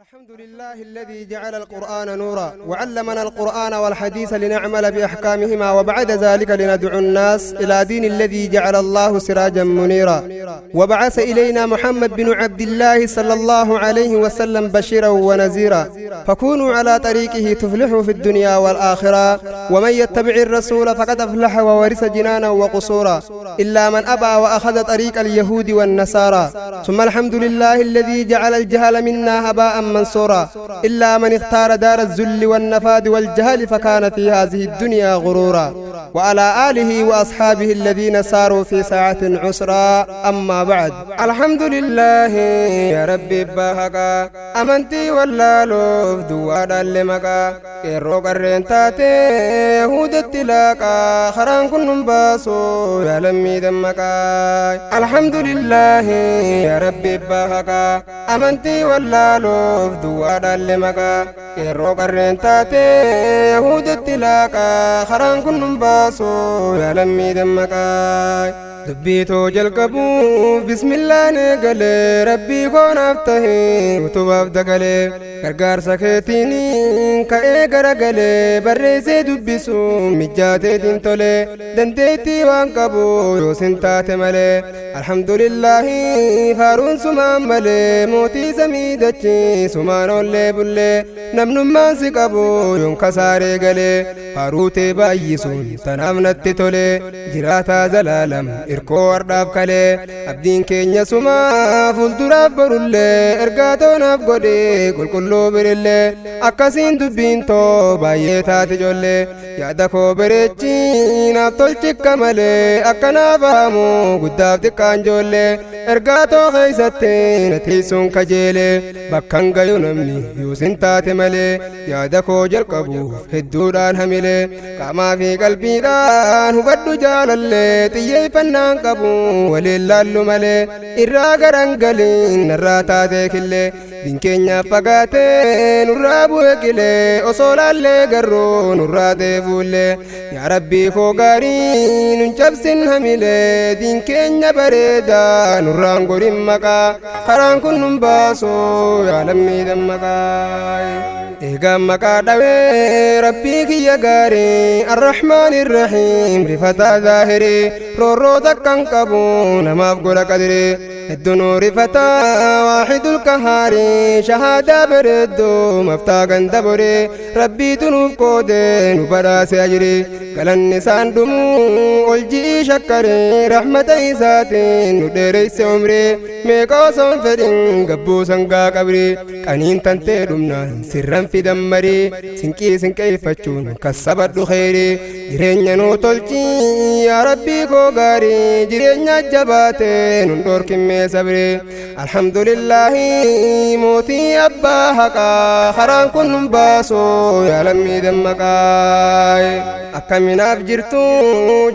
الحمد لله الذي جعل القرآن نورا وعلمنا القرآن والحديث لنعمل بأحكامهما وبعد ذلك لندعو الناس إلى دين الذي جعل الله سراجا منيرا وبعث إلينا محمد بن عبد الله صلى الله عليه وسلم بشيرا ونذيرا فكونوا على طريقه تفلحوا في الدنيا والآخرة ومن يتبع الرسول فقد أفلح وورث جنانا وقصورا إلا من أبى وأخذ طريق اليهود والنصارى ثم الحمد لله الذي جعل الجهل منا هباء منصورا إلا من اختار دار الذل والنفاد والجهل فكان في هذه الدنيا غرورا وعلى آله وأصحابه الذين ساروا في ساعة عسرا أما بعد الحمد لله يا ربي بهكا أمنتي ولا لوف دوار لمكا إرو قرين تاتي يهود التلاكا خران كنن باسو يا لمي دمكا الحمد لله يا ربي بهكا أمنتي ولا لوف دوار لمكا إرو قرين تاتي يهود التلاكا خران كنن باسو يا لمي دمكا دبيتو جلقبو بسم الله نقلي ربي كون افتهي وتباب دقلي كرقار سكيتيني كأي قرقلي بريسي دبسو مجاتي تنتولي دنديتي وانقبو يوسنتات ملي الحمد لله فارون سمان ملي موتي سميدتي سمان اللي بلي نمن مانسي قبو يوم كساري قلي فاروتي بايسون تنامنتي تولي جراتا زلالم irko wardaaf kale abdiin keenya suma fuulduraaf barullee ergaatoonaaf godhe qulqulluu birillee akkasiin dubbiin too baay'ee taate ijoollee yaada koo bareechi naaf tolchikka malee akkanaaf hamu guddaaf xiqqaan ijoollee ergaatoo keessatti na teessuun kajeelee bakkan gayu namni yuusin taate malee yaada koo jalqabuuf hedduudhaan hamilee qaamaa fi qalbiidhaan hubadhu jaalallee xiyyeeffannaa qabu waliin laallu malee irraa garangaliin narraa taatee killee dinkeenyaaf fagaatee nurraa bu'e qilee osoo laallee garuu nurraa ta'e fuullee yaa rabbii koo gaarii nun cabsin hamilee dinkeenya bareedaa nurraan godhin maqaa karaan kun nun baasoo yaa lammii dammaqaa eegaan maqaa dhawee rabbii kiyya gaarii arrahmaan irrahiim rifataa zaahirii roorroo takkan qabu namaaf godha qadirii heddunuu rifataa waaxidul kahaari shahaadaa bareedduu maftaa ganda boree rabbiitu nuuf qoodee nu badhaase ajiri galanni isaan dhumuu ol ji'ii shakkaree rahmata isaatiin nu dheereyse umree meeqa osoon fedhin gabbuu sangaa qabrii qaniin tantee dhumnaan sirran fidan marii sinqii sinqeeffachuun kassabadhu kheyrii jireenya nuu tolchii yaa rabbii koo gaarii jireenya jabaatee nun dhorkimmee sabree alhamdulillahi mootii abbaa haqaa karaan kun nun baasoo yaa lammii dammaqaa akkaminaaf jirtu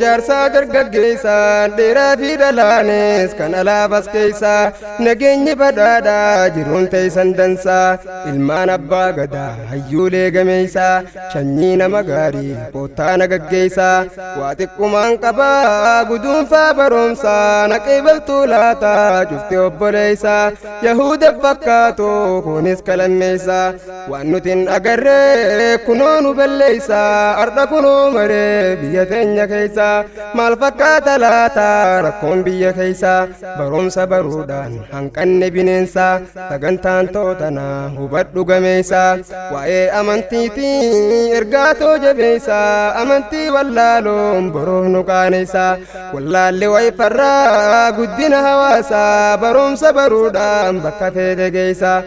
jaarsaa dargaggeessaa dheeraa fi dhalaanes kan alaabas keeysaa nageenyi badhaadhaa jiruun teeysan dansaa ilmaan abbaa gadaa hayyuulee gameeysaa shanyii nama gaarii koottaa nagaggeeysaa waa xiqqumaan qabaa guduunfaa baroomsaa naqeebaltuu laataa cufti obboleeysaa yahuda fakkaatu kunis kalammeeysaa waan nutin agarree kunoo nu balleeysaa arda kunoo maree biyya teenya keeysaa maal fakkaata laataa rakkoon biyya keeysaa baroomsa baruudhaan hanqanne bineensaa sagantaan tootanaa hubadhu gameeysaa waa'ee amantiitii ergaatoo jabeeysaa amantii wallaaloon boroof nu qaaneysaa wallaalli wayfarraa guddina hawaasaa baroomsa baruudhaan bakka feete geeysaa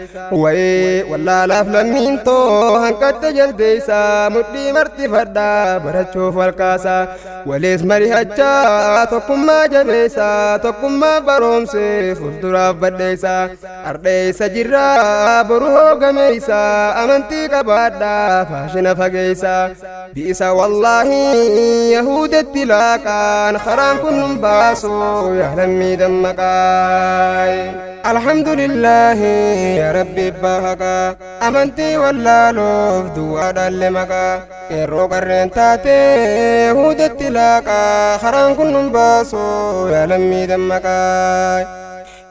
waa'ee wallaalaaf lammiin too hanqatte jaldeeysaa mudhii martifadhaa barachuuf walkaasaa walees marihachaa tokkummaa jabeeysaa tokkummaa baroomsee fuulduraaf badheeysaa ardheeysa jirraa boruu hoogameeysaa amantii qabaadhaa faashina fageeysaa bi'isa wallaahi yahudetti laaqaan karaan kun nun baasoo yaa lammii dammaqaa alhamdulillahi yaa rabbi bahaqaa amantii wallaaloof duwwaadhaan lemaqaa yeroo qarreen taatee yahudetti laaqaa karaan kun nun baasoo yaa lammii dammaqaa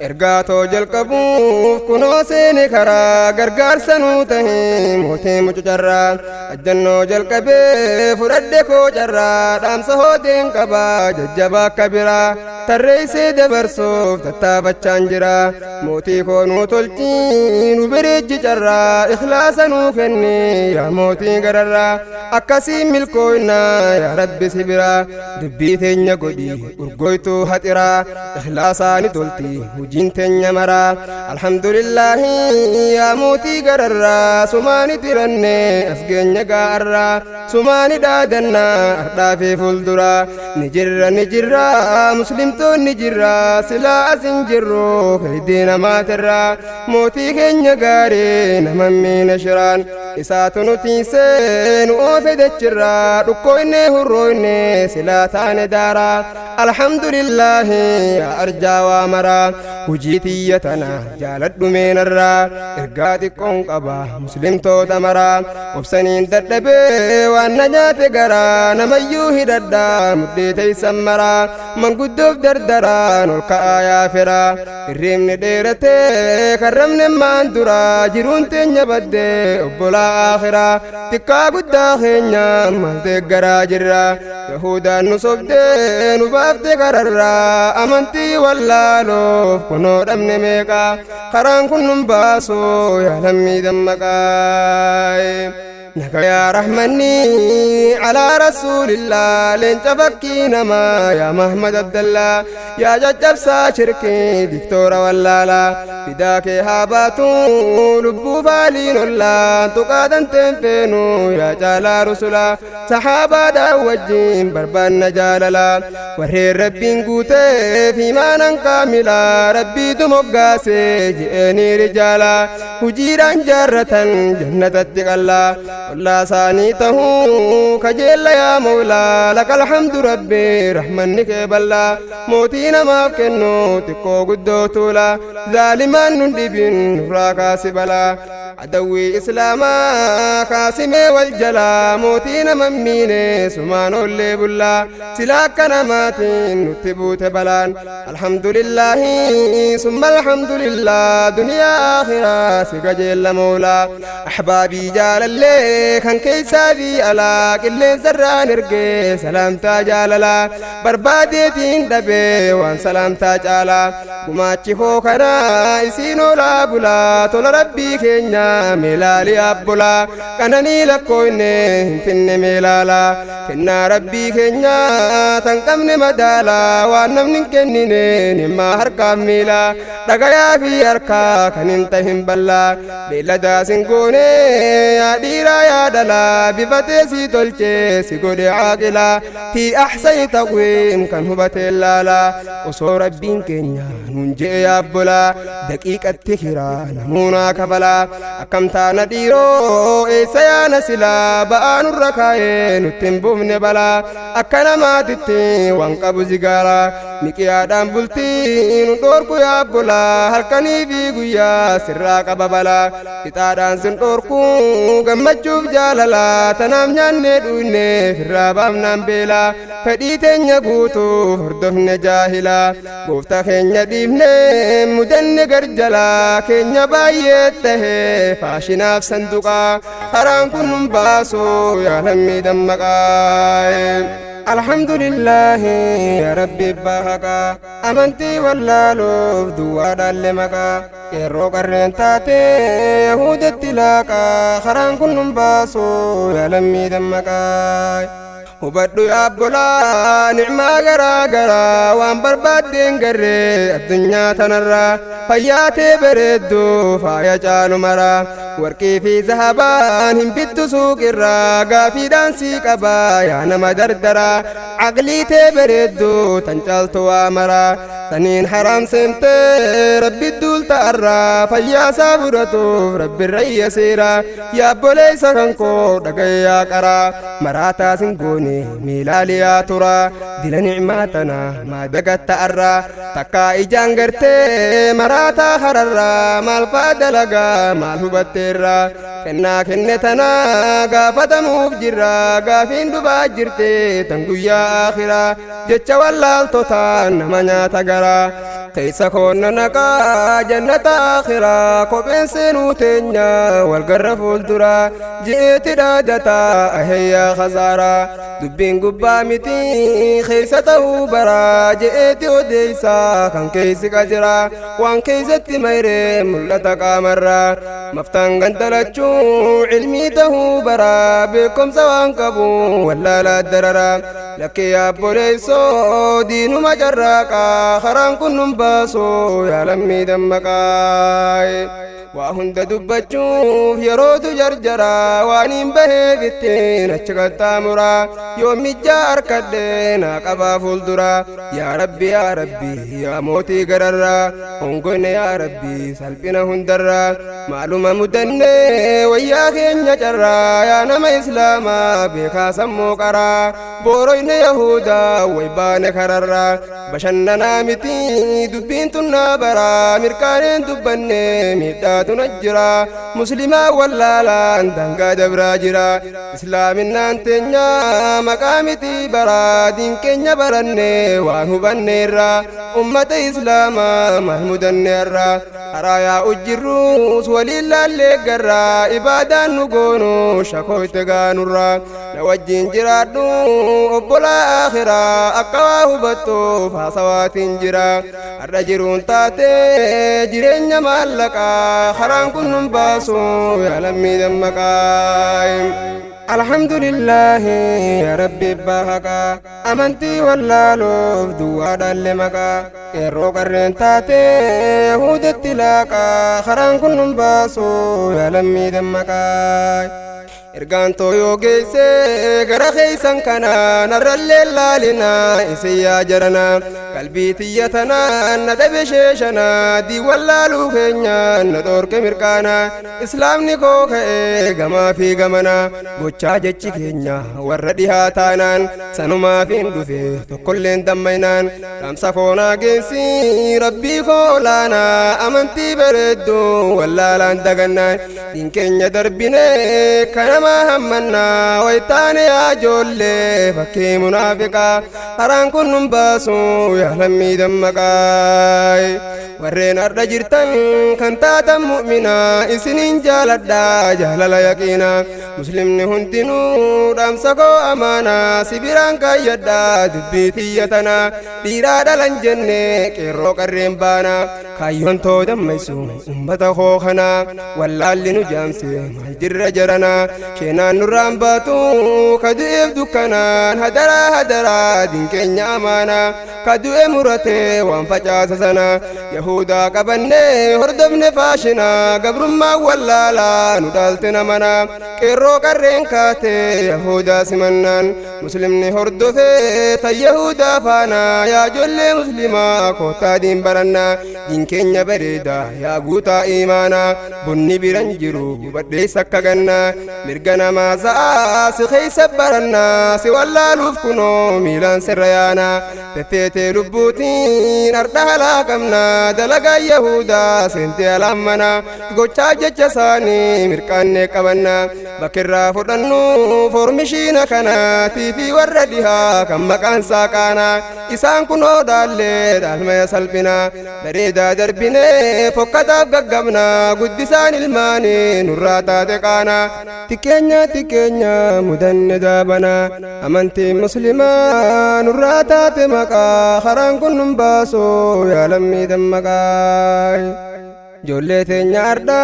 ergaatoo jalqabuuf kunoo seene karaa gargaarsa nuu tahee mootii mucucarraa ajjannoo jalqabee fudhadhe koo carraa dhaamsa hooteen qabaa jajjabaa akka biraa tarreessee dabarsuuf tattaafachaan jira mootii koo nuu tolchii nu bireechi carraa ikhlaasa nuu kenne yaa mootii gararraa akkasiin milkooynaa yaa rabbi si biraa dubbii teenya godhi urgoytuu haxiraa ikhlaasaani tolti hojiin teenya maraa alhamdulillahi yaa mootii gararraa sumaani tiranne asgeenya gaarraa sumaani dhaadannaa ardhaafee fuulduraa ni jirra muslimtoonni jirra silaa asin jirru kaydii namaatirraa mootii keenya gaarii nama miina shiraan isaatu nutiisee nu oofe dachirraa dhukkooyne hurrooyne silaa taane daaraa alhamdulillahi yaa arjaa waa maraa hujii tiyya tana jaaladhu meenarraa ergaa xiqqoon qaba muslimtoota maraa obsaniin dadhabee waan na nyaate garaa namayyuu hidhadhaa muddee teeysan maraa manguddoof dardaraan ol ka'aa yaa firaa irreemni dheeratee karramne maan duraa jiruun teenya baddee obbolaa akhiraa xiqqaa guddaa keenya maal deeggaraa jirra yahudaan nu sobdee nu baafte kararraa amantii wallaaloof kunoo dhabne meeqaa karaan kun nun baasoo yaa lammii dammaqaa نكا يا رحمني على رسول الله لنت فكينا ما يا محمد عبد الله يا ججب ساشركي دكتور واللالا فداك هاباتو لبو فالين الله تقادا تنفينو يا جالا رسولا صحابة دا وجين بربان نجاللا ورهي ربين قوتي في مانا كاملا ربي دمقاسي جئني رجالا وجيران جارة جنة التقلا والله سانيته كجل يا مولا لك الحمد ربي رحمنك بلا موتينا ما فكنو تكو قدو تولا ظالما ندبين راكا سبلا عدوي إسلاما كاسمي والجلا موتينا مميني سمانو اللي بلا سلاك نماتين نتبوت بلان الحمد لله ثم الحمد لله دنيا آخرة سجل مولا أحبابي جال اللي كان كيسابي على كل زران رجي سلام تاجالا بربادتين دبي وان سلام تاجالا وماتشي خوكنا يسينو لا بلا طول ربي كينيا ميلالي أبولا كانني لكويني فيني ميلالا كنا ربي كينيا تنكمني مدالا وانمني كنيني نما هركا ميلا دقايا في هركا كان انتهم بلا بلدا سنكوني يا ديرا يا دلا بفتي تلجي سيقودي عاقلا في أحسن تقويم كان هبت اللالا وصور ربين كينيا ننجي يا بولا دقيقة تخيرا نمونا كفلا أكمتا نديرو إيسا يا نسلا بآن الركاين نتنبو من بلا أكنا ما تتين وانقبو زيقارا ميكي آدم بلتين ندوركو يا بولا هلكني في قويا سراك ببلا إتادان سندوركو gammachuuf jaalala tanaaf nyaanne dhuunne firraa baafnaan beela fedhii teenya guutuuf hordofne jaahila gooftaa keenya dhiifne mudanne garjala keenya baay'ee tahe faashinaaf sanduqaa karaan kun nun baasoo yaa lammii dammaqaa الحمد لله يا ربي باهكا أمنتي واللالوف دوار اللمكا يرو قرين تاتي يهود التلاكا خران كنن باسو يا لمي دمكا وبدو يا بولا نعمة غرا غرا وان بربادين غري الدنيا تنرى فياتي بردو فايا جالو مرا وركي في ذهبان هم بيتو سوق الراقا في دانسي قبا يا نما دردرا عقلي تبردو تنجلتو امرا سنين حرام سمتي ربي الدول تأرى فيا سابرتو ربي الرئي سيرا يا بولي سكنكو دقيا كرا مراتا سنكوني ميلالي يا ترى دل نعماتنا ما دقت تأرى تكا إجان غرتي مراتا خررا مال فادلقا مال هبتيرا كنا كنتنا قافة مفجرا قافين دبا جرتي تنقو يا آخرا جتش واللال توتان منيا تقرا كيس كون نكا جنة آخرة كوبين سنو تنيا والقرف الدرا جئت دادتا أهيا خزارا دبين قبامتي خيسته برا جئت وديسا كان كيس كجرا وان كيست ميري ملتك مرا مفتان قنتلتشو علمي تهو برا بكم سوان كبو ولا لا دررا لك يا بوليسو دينو مجراكا خران كنن باسو يا لمي دمكاي وهند دبچوف يرود جرجرا وانين به بتين اچغتا مرا يوم جار كدنا قبا فولدرا يا ربي يا موتي غررا اونغن يا ربي سلبنا هندرا معلومه مدن ويا كنيا جرا يا نما اسلاما بك سمو قرا بوروين يهودا ويبان خررا بشننا متي دبين تنابرا مركان دبني ميدا تنجرا مسلما ولا لا دنگا دبرا جرا اسلامنا انتنيا مقامتي برا دين كنيا برني وانو بنيرا امة اسلاما محمودا نيرا ارايا اجروس ولله لقرا عبادا نقونو شكو تغانورا لوجين جرادو وبلا اخرا اقواه بطو فاسوات جرا الرجرون تاتي جرين مالكا خران كنن باسو يا لمي دمكاي الحمد لله يا ربي باهكا امنتي ولا لوف دواد لمكا يرو قرن تاتي يهود التلاكا خران كنن باسو يا لمي دمكاي إرجان تويو جيسي غرا خيسان كنا نرى الليلالنا إسيا جرنا قلبي تيتنا ندب شيشنا دي ولا لوخينا ندور كمركانا إسلام نيكو خي غما في غمنا بوچا جچي كينا وردها تانان سنما فين دوفي تقلين دمينان رمسا فونا جيسي ربي فولانا أمنتي بردو ولا لان دغنا دين كينا دربيني كنا ما همنا ويتاني يا جولي فكي منافقا هران كنن باسو يا لمي دمكاي ورين أرد جرتن كنتاتا مؤمنا إسنين جالدا جهل يقينا مسلم نهندنو رامسكو أمانا سبيران كايدا دبيتيتنا ديرادا لنجنة كيرو كرين بانا كايون تو دميسو أمبتا خوخنا والله اللي نجامسي مالجر جرنا شينان نرام باتو كدوئف دكانان هدرا دين كينيا أمانا كدوئ مرتي وانفجاس سنا يهودا قبني هردبني فاشنا قبر ما ولا لا ندالتنا منا كيرو كرين كاتي يهودا سمنان مسلمني هردو في يهودا فانا يا جل مسلما كوتا دين برنا دين كينيا بريدا يا قوتا إيمانا بني برنجرو بدي سكاقنا مرقنا ما زاس خيس برنا سوالله لفكنو ميلان سريانا تتيتي لبوتين أردها لاكمنا دلقا يهودا سنتي ألامنا قوچا جچساني مرقاني قبنا بكرا فرنو فرمشينا كنا تيفي وردها كم مكان ساكانا إسان كنو دالي دالما يسلبنا بريدا دربنا فكتا بقبنا قدسان الماني نراتا تقانا تكينيا مدن دابنا أمنتي مسلمان نراتا تمكا خران كنن باسو يا لمي دمكاي جولة نياردا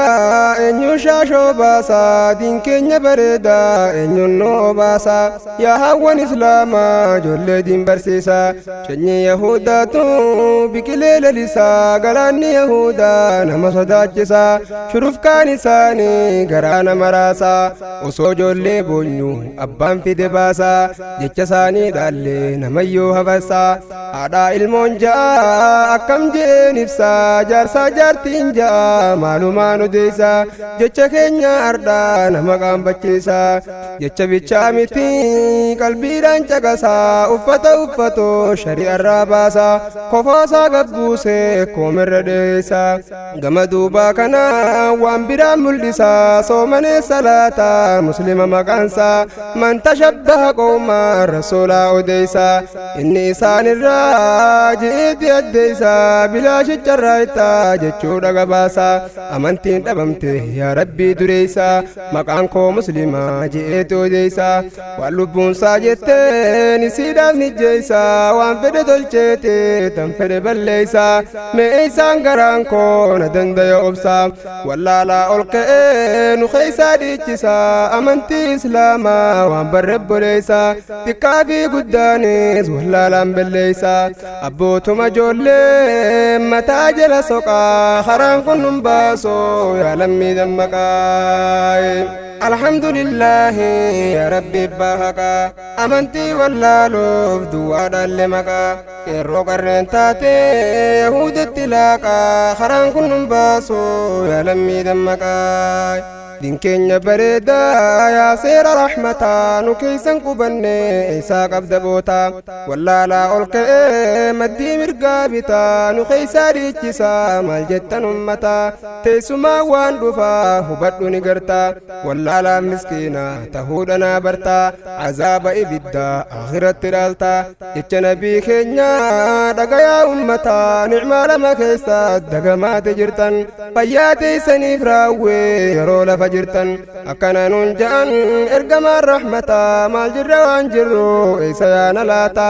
إنيو شاشو باسا دين كينيا بردا إنيو نو باسا يا هون إسلاما جولة دين برسيسا شني يهودا تو بكليل لسا غلاني يهودا نما صداچسا شرف كانساني غرانا مراسا وسو جولة بونيو أبان في دباسا جچساني دالي نميو هفسا آدا المونجا أكم جينفسا جارسا جارتين جا ja'a maalumaan odeessa jecha keenya ardaa nama qaanfachiisa jecha bichaa miti qalbiidhaan caqasa uffatoo shari'arraa baasa kofoosaa gabbuuse koomirra dheessa gama duubaa kana waan biraan mul'isa soomanee salaata muslima maqaansa man tashabbaha qawmaan rasuulaa odeessa inni isaanirraa ji'eetti addeessa bilaashicharraa itta jechuudha gabaasa amantiin dhabamte yaa rabbii dureessa maqaan koo muslimaa ji'eetti odeessa waan lubbuunsaa jetteen isiidhaaf nijjeessa waan fedhe tolcheete tan fedhe balleeysa mee isaan garaan koo na dandaya obsa wallaalaa ol ka'ee nu keeysaa dhiichisa amantii islaamaa waan barrebboleeysa xiqqaa fi guddaanis wallaalaan belleeysa abbootuma ijoollee mataa jala soqaa karaan kun nun baasoo yaa lammii dammaqaa alhamdulillahi ya rabbi bahaka amantii wallaaluuf duwwaadhaan lemaqaa yeroo qarreen taate yahuudatti laaqaa karaan kun nun baasoo yaa lammii dammaqaa din keenya bareedaa yaa seera rahmataa nu keeysan qubanne isaa qabda boota wallaalaa ol ka'ee maddii mirgaa bitaa nu keeysaa dhiichisa maal jettan ummata teessumaa waan dhufaa hubadhu ni garta wallaalaa miskiina tahuudhanaa barta azaaba ibiddaa akhiratti dhaalta jecha nabii keenya dhagayaa ummata nicmaa lama keessa dagamaate jirtan fayyaa teeysaniif raawwee yeroo lafa jirtan akkana nun ja'an ergamaan rahmataa maal jirra waan jirru eessa yaana laata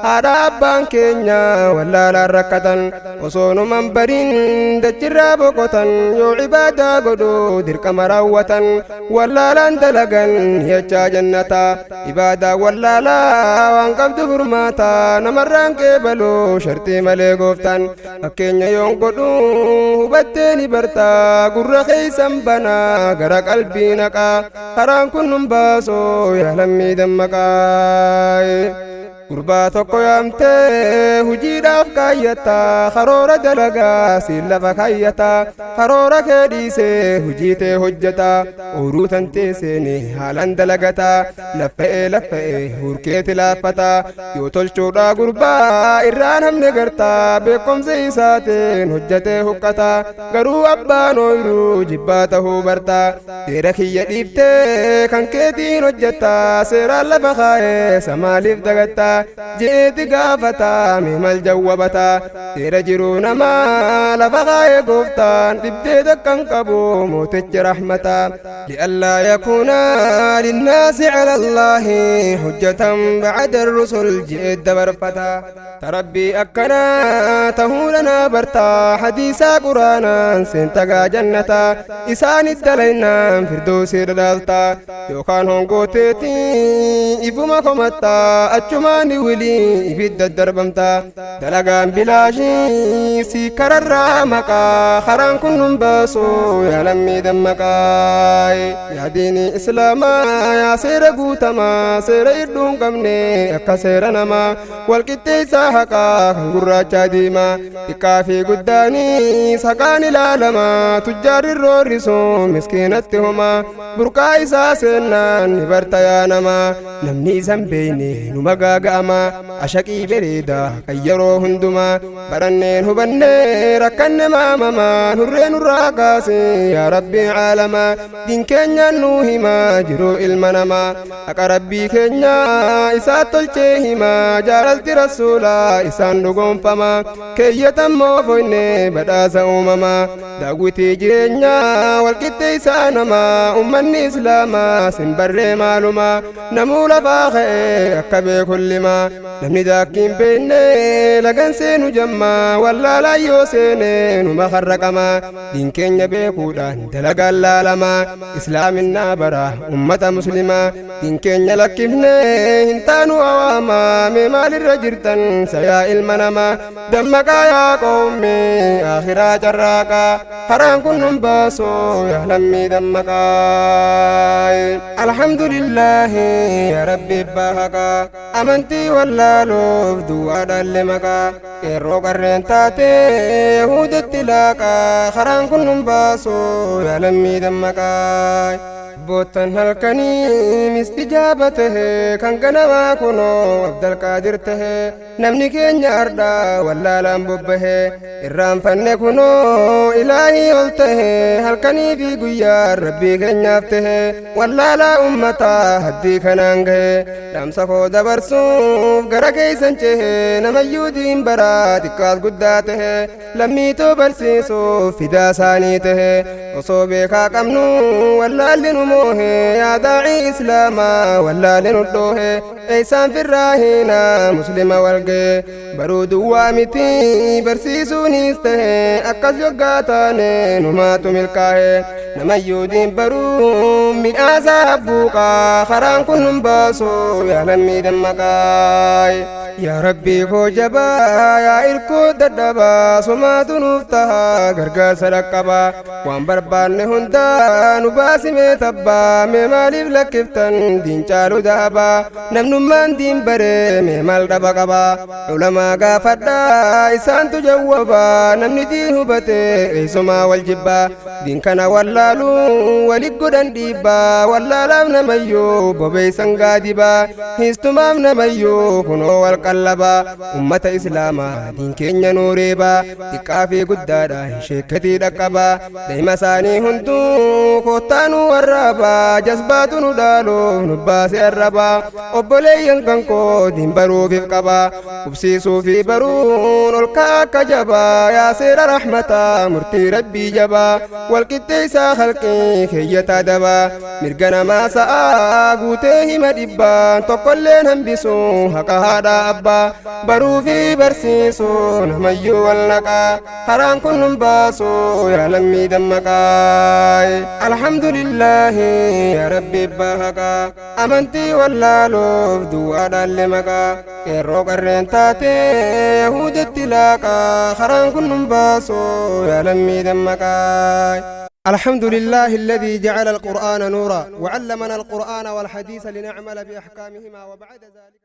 haadha abbaan keenya wallaalaan rakkatan osoo numan bariin dachirraa boqotan yoo cibaadaa godhu dirqama raawwatan wallaalaan dalagan yachaa jannata ibaadaa wallaalaa waan qabdu furmaata namarraan qeebaluu shartii malee gooftan fakkeenya yoon godhu hubatteeni barta gurra keeysan banaa gara qalbii naqaa karaan kun nun baasoo yaa lammii dammaqaa gurbaa tokko yaamtee hujiidhaaf kaayyata karoora dalagaa siin lafa kaayyata karoora kee dhiisee hujii tee hojjeta ooruu tantee seeni haalan dalagata laffa'ee hurkeeti laaffata yoo tolchuudha gurbaa irraan hamne gartaa beekomsa isaateen hojjetee huqqata garuu abbaan ooyiruu jibbaa tahuu barta seera kiyya dhiiftee kan keetiin hojjetta seeraan lafa kaa'ee samaaliif dagatta jeeti gaafata mimal jawwabata seera jiruu namaa lafa kaa'ee gooftaan dhibdee takkan qabu mootichi rahmata li'allaa yakuuna linnaasi cala allaahi hujjatan bacda arrusul jeet dabarfata tarabbii akkana tahuudhanaa barta hadiisaa quraanaan seentagaa jannata isaanit dalaynaan firdoosii dhadhaalta yookaan hongooteeti ifuma komatta achumaani wili ibidda darbamta dalagaan bilaashii si kararraa maqaa karaan kun nun baasoo yaa lammii dammaqaa yaa diinii islaamaa yaa seera guutamaa seera idduu qabne akka seera namaa walqixxeessaa haqaa kan gurraachaa diimaa xiqqaa fi guddaanis haqaan ilaalamaa tujjaarri roorrisuu miskiinatti homaa burqaa isaa seennaan ni barta yaa namaa namni isan beeyne numa gaaga'ama ashaqii bereedaa kan yeroo hundumaa baranneen hubannee rakkanne maamamaan hurree nurraa kaase yaa rabbii caalamaa diin keenyaan nuu himaa jiruu ilma namaa haqa rabbii keenyaa isaa tolchee himaa jaalalti rasuulaa isaan dhugoonfamaa keeyyatan moofoyne badhaasa uumamaa daawwitii jireenyaa walqixxeessaa namaa ummanni islaamaa sin barree maalumaa namuu lafaa ka'ee akka beekullimaa namni daakkiin beenne lagan seenu jammaa wallaalaa yoo seene numa harraqamaa diin keenya beekuudhaan dalagaan laalamaa islaamin إسلامنا برا أمة مسلمة دين كينيا لكفنا هنتانو أواما ممال الرجرتن سيا المنما دمك يا قومي آخرا جراكا حرام كنن باسو يا لمي دمك الحمد لله يا ربي باهكا أمنتي ولا لوف دوا دلمكا كيرو قرين تاتي يهود التلاكا حرام كنن باسو يا لمي دمكا بوتن هلكني مستجابته كان كنما كنو عبد القادر ته نمني كينيا أردا ولا لامبوبه الرام فن كنو إلهي قلته هلكني في قيار ربي كينيا فته ولا لا أمتا هدي كنانغه لام سفو دبرسوف غرا كيسنچه نميودين برا تكاس قداته لميتو برسيسو فدا سانيته وصوبه كاكمنو ولا لنمو يا داعي إسلاما ولا لندوه إيسان في الراهينا مسلم والقي برود وامتي برسيسوني استه أكس يقاتاني نمات ملكاه نميودين برو من آسابوكا خران كنن باسو يا لمي دمكاي يا ربي كو جبا يا إركو ددبا سمات نفتها غرغر سرقبا وان بربان هندا نباسي ميتبا مماليف لكفتن دين چالو دابا نمنو من دين بري ممال دبقبا علماء غافدا إسان تجوبا نمني دين هبته إيسما والجبا دين كان واللالو ولقدن ديبا واللالام نميو ببي سنغادبا هستمام نميو كنو والقلبا أمة إسلاما دين كينيا نوريبا تكافي قدادا شكتي دقبا ديما ساني هندو كوتانو والرابا جذباتو ندالو نباسي الربا أبولي ينكنكو دين برو في القبا أبسيسو في برون الكاكا جبا يا سير رحمتا مرتي ربي جبا والكتيسا خلقي كيتا دبا مرغنا ما ساء قوتيه مدبا تقلين هنبسو حقا هذا أبا برو في برسيسو نميو والنقا حرام كنن باسو يا لمي دمكاي الحمد لله يا ربي باهكا أمنتي ولا لوف دوا دلمكا كيرو قرين تاتي يهود التلاكا حرام كنن باسو يا لمي دمكاي الحمد لله الذي جعل القرآن نورا وعلمنا القرآن والحديث لنعمل بأحكامهما وبعد ذلك